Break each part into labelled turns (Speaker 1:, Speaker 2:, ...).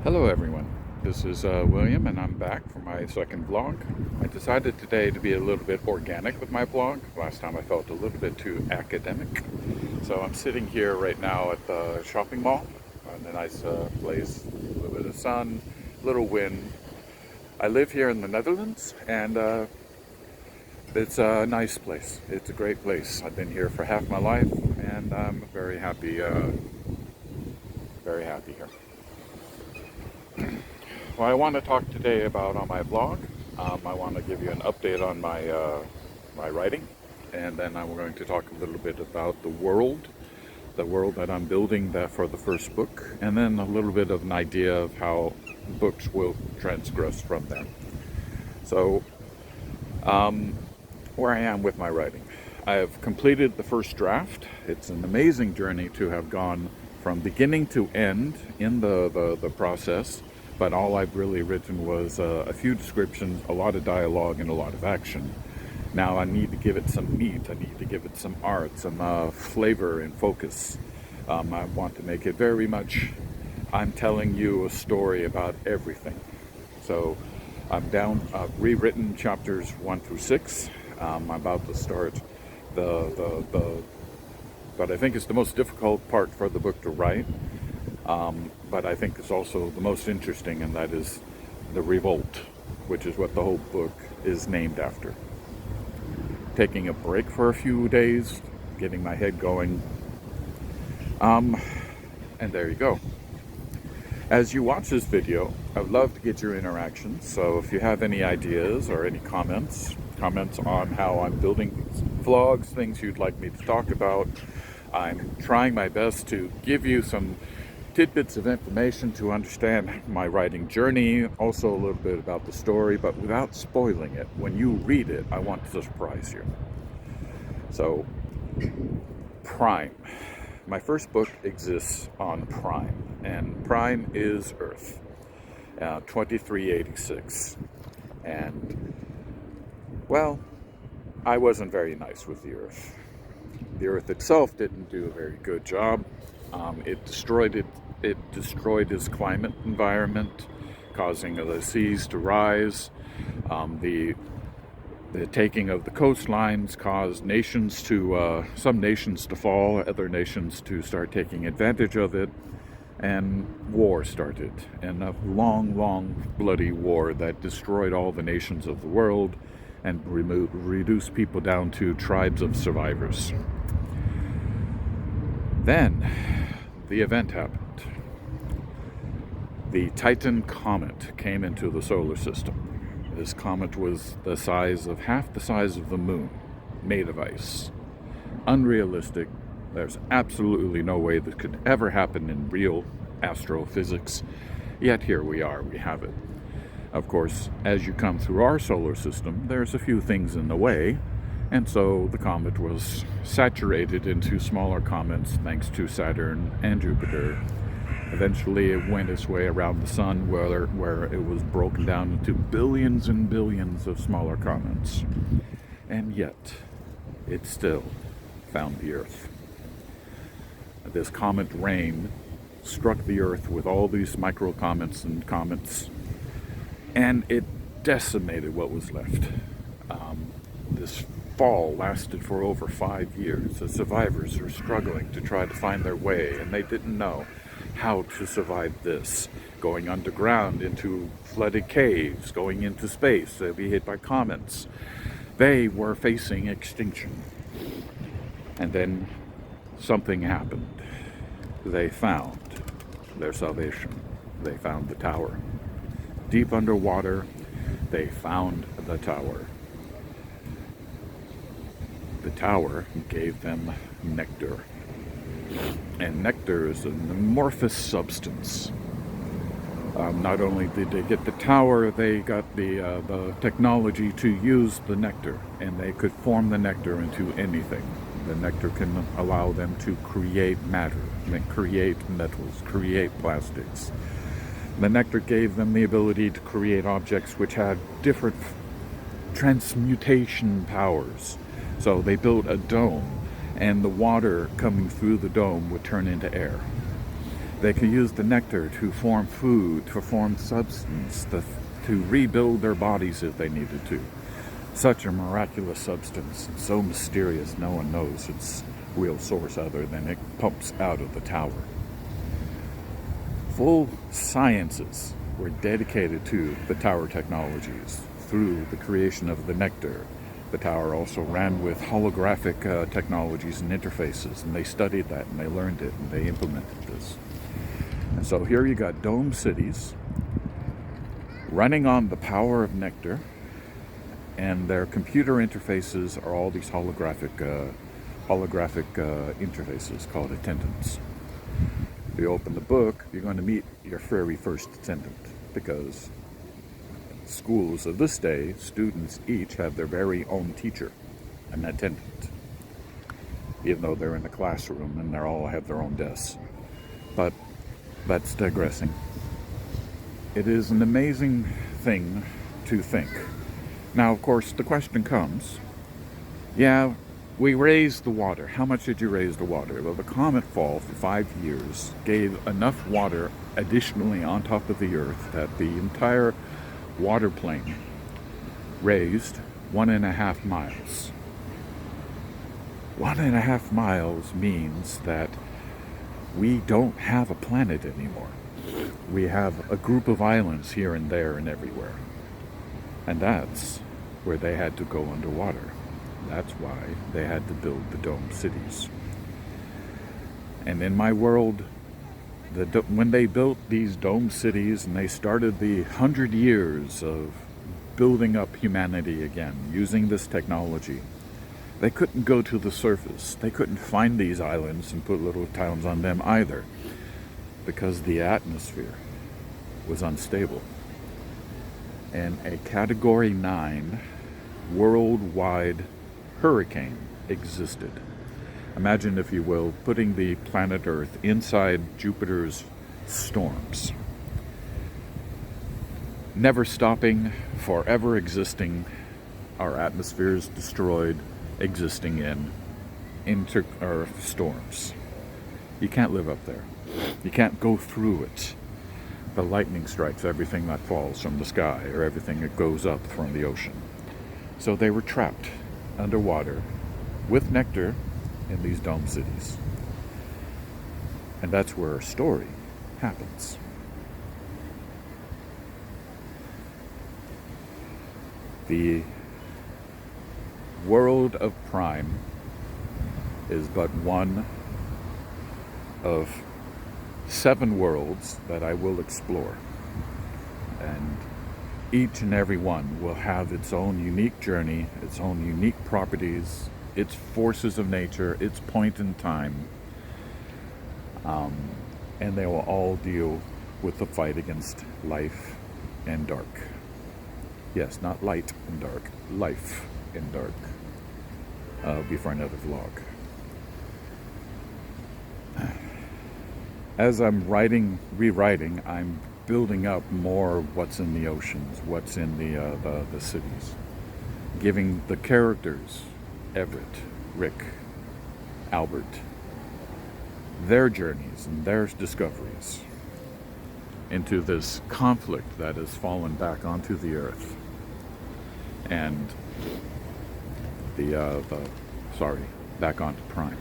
Speaker 1: Hello everyone, this is William and I'm back for my second vlog. I decided today to be a little bit organic with my vlog. Last time I felt a little bit too academic. So I'm sitting here right now at the shopping mall in a nice place, a little bit of sun, a little wind. I live here in the Netherlands and it's a nice place. It's a great place. I've been here for half my life and I'm very happy here. Well, I want to talk today about on my blog. I want to give you an update on my writing, and then I'm going to talk a little bit about the world that I'm building for the first book, and then a little bit of an idea of how books will transgress from there. So, where I am with my writing. I have completed the first draft. It's an amazing journey to have gone from beginning to end in the process. But all I've really written was a few descriptions, a lot of dialogue, and a lot of action. Now I need to give it some meat. I need to give it some art, some flavor and focus. I want to make it very much, I'm telling you a story about everything. So I've rewritten chapters 1 through 6. I'm about to start but I think it's the most difficult part for the book to write. But I think it's also the most interesting, and that is the revolt, which is what the whole book is named after. Taking a break for a few days, getting my head going, and there you go. As you watch this video, I would love to get your interactions, so if you have any ideas or any comments on how I'm building vlogs, things you'd like me to talk about, I'm trying my best to give you some tidbits of information to understand my writing journey, also a little bit about the story, but without spoiling it. When you read it, I want to surprise you. So, Prime. My first book exists on Prime, and Prime is Earth, 2386. And, well, I wasn't very nice with the Earth. The Earth itself didn't do a very good job. It destroyed its climate environment, causing the seas to rise. The taking of the coastlines caused some nations to fall, other nations to start taking advantage of it, and war started. And a long, bloody war that destroyed all the nations of the world and reduced people down to tribes of survivors. Then, the event happened. The Titan comet came into the solar system. This comet was half the size of the moon, made of ice. Unrealistic. There's absolutely no way this could ever happen in real astrophysics. Yet here we are, we have it. Of course, as you come through our solar system, there's a few things in the way, and so the comet was saturated into smaller comets thanks to Saturn and Jupiter. Eventually it went its way around the sun where it was broken down into billions and billions of smaller comets. And yet, it still found the Earth. This comet rain struck the Earth with all these micro comets, and it decimated what was left. This fall lasted for over 5 years. The survivors were struggling to try to find their way, and they didn't know how to survive this. Going underground into flooded caves, going into space, they'd be hit by comets. They were facing extinction. And then something happened. They found their salvation. They found the tower. Deep underwater, they found the tower. The tower gave them nectar. And nectar is an amorphous substance. Not only did they get the tower, they got the technology to use the nectar, and they could form the nectar into anything. The nectar can allow them to create matter, create metals, create plastics. The nectar gave them the ability to create objects which had different transmutation powers. So they built a dome, and the water coming through the dome would turn into air. They can use the nectar to form food, to form substance, to rebuild their bodies if they needed to. Such a miraculous substance, so mysterious, no one knows its real source other than it pumps out of the tower. Full sciences were dedicated to the tower technologies through the creation of the nectar. The tower also ran with holographic technologies and interfaces, and they studied that and they learned it and they implemented this. And so here you got dome cities running on the power of nectar, and their computer interfaces are all these holographic interfaces called attendants. If you open the book, you're going to meet your very first attendant, because schools of this day, students each have their very own teacher, an attendant, even though they're in the classroom and they all have their own desks. But that's digressing. It is an amazing thing to think. Now, of course, the question comes, yeah, we raised the water. How much did you raise the water? Well, the comet fall for 5 years gave enough water additionally on top of the Earth that the entire water plane raised 1.5 miles. 1.5 miles means that we don't have a planet anymore. We have a group of islands here and there and everywhere. And that's where they had to go underwater. That's why they had to build the dome cities. And in my world, when they built these dome cities and they started the 100 years of building up humanity again, using this technology, they couldn't go to the surface. They couldn't find these islands and put little towns on them either, because the atmosphere was unstable. And a Category 9 worldwide hurricane existed. Imagine, if you will, putting the planet Earth inside Jupiter's storms. Never stopping, forever existing. Our atmosphere is destroyed, existing in storms. You can't live up there. You can't go through it. The lightning strikes everything that falls from the sky, or everything that goes up from the ocean. So they were trapped underwater with nectar in these dome cities. And that's where our story happens. The world of Prime is but one of 7 worlds that I will explore. And each and every one will have its own unique journey, its own unique properties, its forces of nature, its point in time. And they will all deal with the fight against life and dark. Yes, not light and dark, life and dark. Before another vlog. As I'm rewriting, I'm building up more what's in the oceans, what's in the cities, giving the characters, Everett, Rick, Albert, their journeys and their discoveries into this conflict that has fallen back onto the Earth, and back onto Prime.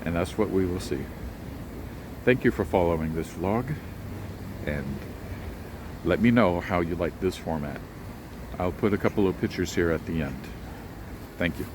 Speaker 1: And that's what we will see. Thank you for following this vlog, and let me know how you like this format. I'll put a couple of pictures here at the end. Thank you.